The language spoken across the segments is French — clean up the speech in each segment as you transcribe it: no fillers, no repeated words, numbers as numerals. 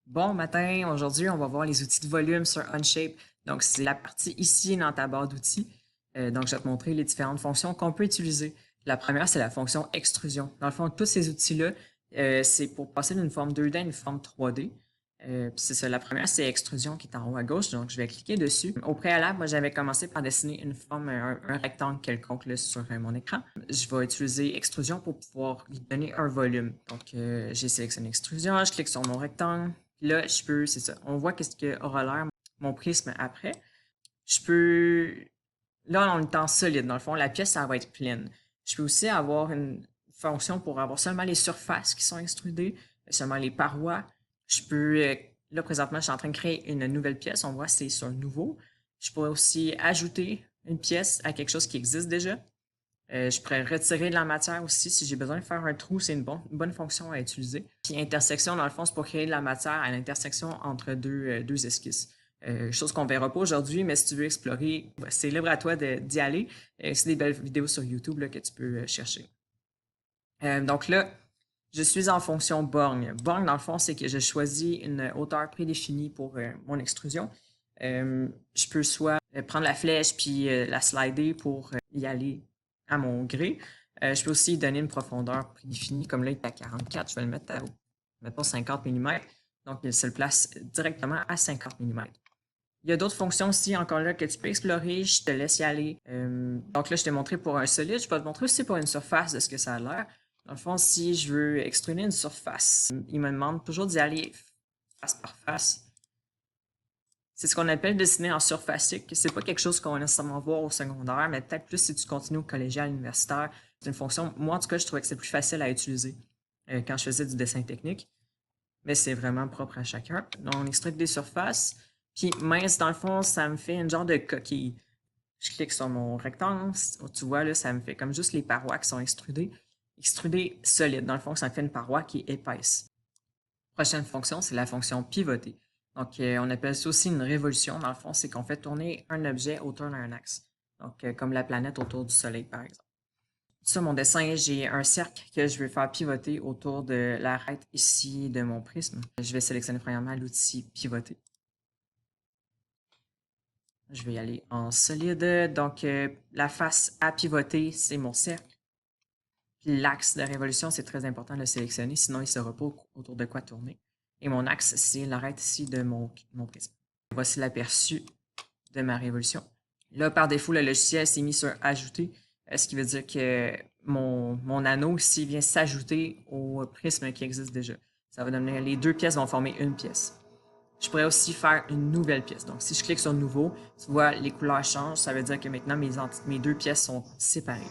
Bon matin, aujourd'hui, on va voir les outils de volume sur Onshape. Donc, c'est la partie ici dans ta barre d'outils. Donc, je vais te montrer les différentes fonctions qu'on peut utiliser. La première, c'est la fonction extrusion. Dans le fond, tous ces outils-là, c'est pour passer d'une forme 2D à une forme 3D. C'est ça, la première, c'est extrusion qui est en haut à gauche. Donc, je vais cliquer dessus. Au préalable, moi, j'avais commencé par dessiner une forme, un rectangle quelconque là, sur mon écran. Je vais utiliser extrusion pour pouvoir lui donner un volume. Donc, j'ai sélectionné extrusion, je clique sur mon rectangle. Puis là, je peux, c'est ça, on voit qu'est-ce que aura l'air mon prisme après. Je peux, là, on est en solide. Dans le fond, la pièce, ça va être pleine. Je peux aussi avoir une fonction pour avoir seulement les surfaces qui sont extrudées, seulement les parois. Je peux, là, présentement, je suis en train de créer une nouvelle pièce. On voit, c'est sur nouveau. Je pourrais aussi ajouter une pièce à quelque chose qui existe déjà. Je pourrais retirer de la matière aussi si j'ai besoin de faire un trou, c'est une bonne fonction à utiliser. Puis intersection, dans le fond, c'est pour créer de la matière à l'intersection entre deux esquisses. Chose qu'on ne verra pas aujourd'hui, mais si tu veux explorer, c'est libre à toi d'y aller. C'est des belles vidéos sur YouTube là, que tu peux chercher. Donc là, je suis en fonction borgne. Borgne, dans le fond, c'est que je choisis une hauteur prédéfinie pour mon extrusion. Je peux soit prendre la flèche puis la slider pour y aller à mon gré. Je peux aussi donner une profondeur prédéfinie, comme là, il est à 44. Je vais le mettre à, mettons, 50 mm. Donc, il se place directement à 50 mm. Il y a d'autres fonctions aussi, encore là, que tu peux explorer. Je te laisse y aller. Donc là, je t'ai montré pour un solide. Je peux te montrer aussi pour une surface de ce que ça a l'air. Dans le fond, si je veux extruder une surface, il me demande toujours d'y aller face par face. C'est ce qu'on appelle dessiner en surfacique. C'est pas quelque chose qu'on va nécessairement voir au secondaire, mais peut-être plus si tu continues au collégial, universitaire. C'est une fonction, moi en tout cas, je trouvais que c'est plus facile à utiliser quand je faisais du dessin technique. Mais c'est vraiment propre à chacun. Donc, on extrude des surfaces. Puis mince, dans le fond, ça me fait une genre de coquille. Je clique sur mon rectangle. Tu vois, là, ça me fait comme juste les parois qui sont extrudées. Extrudées solides. Dans le fond, ça me fait une paroi qui est épaisse. Prochaine fonction, c'est la fonction pivoter. Donc, on appelle ça aussi une révolution. Dans le fond, c'est qu'on fait tourner un objet autour d'un axe. Donc, comme la planète autour du Soleil, par exemple. Sur mon dessin, j'ai un cercle que je vais faire pivoter autour de l'arête ici de mon prisme. Je vais sélectionner premièrement l'outil pivoter. Je vais y aller en solide. Donc, la face à pivoter, c'est mon cercle. Puis l'axe de révolution, c'est très important de le sélectionner, sinon il ne saura pas autour de quoi tourner. Et mon axe, c'est l'arête ici de mon prisme. Voici l'aperçu de ma révolution. Là, par défaut, le logiciel s'est mis sur ajouter, ce qui veut dire que mon anneau ici vient s'ajouter au prisme qui existe déjà. Ça va donner, les deux pièces vont former une pièce. Je pourrais aussi faire une nouvelle pièce. Donc, si je clique sur nouveau, tu vois, les couleurs changent. Ça veut dire que maintenant, mes deux pièces sont séparées.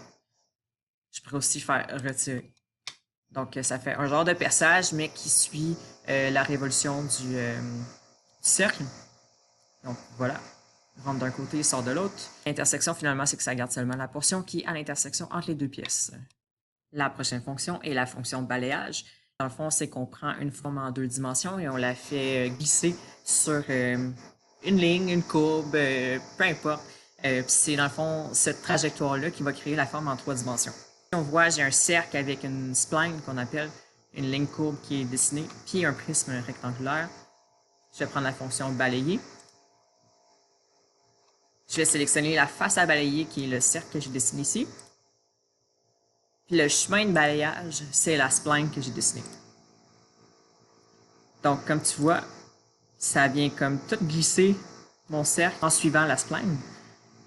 Je pourrais aussi faire retirer. Donc, ça fait un genre de perçage, mais qui suit la révolution du cercle. Donc, voilà. Rentre d'un côté, sort de l'autre. L'intersection, finalement, c'est que ça garde seulement la portion qui est à l'intersection entre les deux pièces. La prochaine fonction est la fonction balayage. Dans le fond, c'est qu'on prend une forme en 2 dimensions et on la fait glisser sur une ligne, une courbe, peu importe. C'est dans le fond cette trajectoire-là qui va créer la forme en 3 dimensions. On voit, j'ai un cercle avec une spline qu'on appelle une ligne courbe qui est dessinée, puis un prisme rectangulaire. Je vais prendre la fonction balayer. Je vais sélectionner la face à balayer qui est le cercle que j'ai dessiné ici. Puis le chemin de balayage, c'est la spline que j'ai dessinée. Donc, comme tu vois, ça vient comme tout glisser mon cercle en suivant la spline.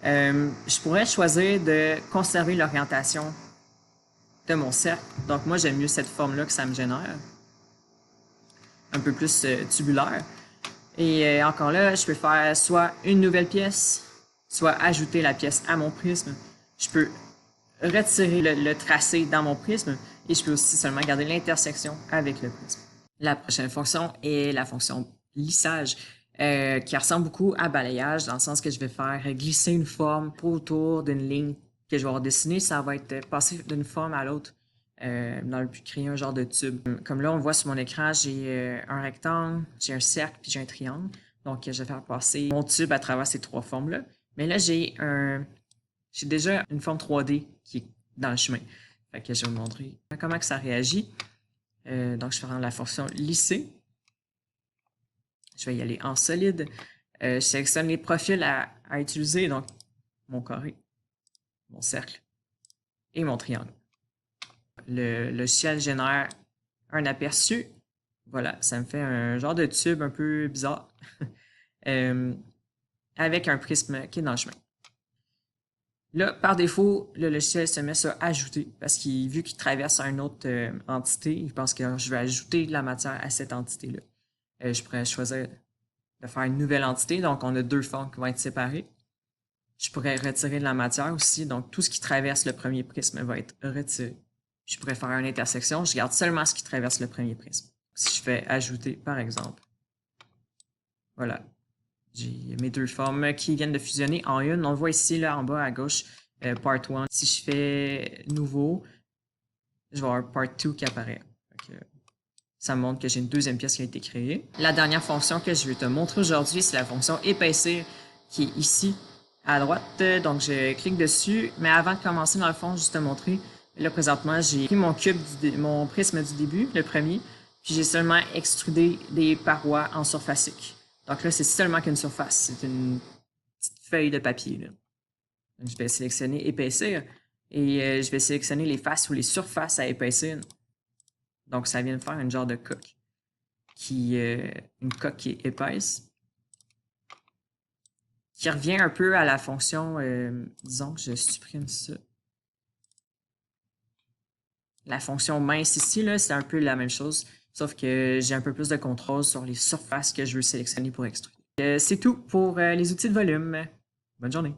Je pourrais choisir de conserver l'orientation de mon cercle. Donc, moi, j'aime mieux cette forme-là que ça me génère. Un peu plus tubulaire. Et encore là, je peux faire soit une nouvelle pièce, soit ajouter la pièce à mon prisme. Je peux retirer le tracé dans mon prisme et je peux aussi seulement garder l'intersection avec le prisme. La prochaine fonction est la fonction lissage, qui ressemble beaucoup à balayage, dans le sens que je vais faire glisser une forme autour d'une ligne que je vais avoir dessinée. Ça va être passer d'une forme à l'autre dans le but de créer un genre de tube. Comme là, on voit sur mon écran, j'ai un rectangle, j'ai un cercle, puis j'ai un triangle. Donc, je vais faire passer mon tube à travers ces 3 formes-là. Mais là, j'ai déjà une forme 3D qui est dans le chemin. Fait que je vais vous montrer comment que ça réagit. Donc, je vais prendre la fonction lisser. Je vais y aller en solide. Je sélectionne les profils à utiliser, donc mon carré, mon cercle et mon triangle. Le logiciel génère un aperçu. Voilà, ça me fait un genre de tube un peu bizarre avec un prisme qui est dans le chemin. Là, par défaut, le logiciel se met sur ajouter parce qu'il vu qu'il traverse une autre entité, il pense que je vais ajouter de la matière à cette entité-là. Je pourrais choisir de faire une nouvelle entité, donc on a deux formes qui vont être séparées. Je pourrais retirer de la matière aussi, donc tout ce qui traverse le premier prisme va être retiré. Je pourrais faire une intersection, je garde seulement ce qui traverse le premier prisme. Si je fais ajouter, par exemple, voilà, j'ai mes deux formes qui viennent de fusionner en une. On le voit ici, là, en bas à gauche, part 1. Si je fais nouveau, je vais avoir part 2 qui apparaît. Donc, ça montre que j'ai une deuxième pièce qui a été créée. La dernière fonction que je vais te montrer aujourd'hui, c'est la fonction épaissir qui est ici à droite. Donc, je clique dessus. Mais avant de commencer, dans le fond, juste te montrer. Là, présentement, j'ai pris mon cube, mon prisme du début, le premier, puis j'ai seulement extrudé des parois en surfacique. Donc là, c'est seulement qu'une surface. C'est une petite feuille de papier. Là. Donc, je vais sélectionner épaissir et je vais sélectionner les faces ou les surfaces à épaissir. Donc, ça vient de faire une genre de coque. Une coque qui est épaisse. Qui revient un peu à la fonction, disons que je supprime ça. La fonction mince ici, là, c'est un peu la même chose, sauf que j'ai un peu plus de contrôle sur les surfaces que je veux sélectionner pour extruder. C'est tout pour les outils de volume. Bonne journée.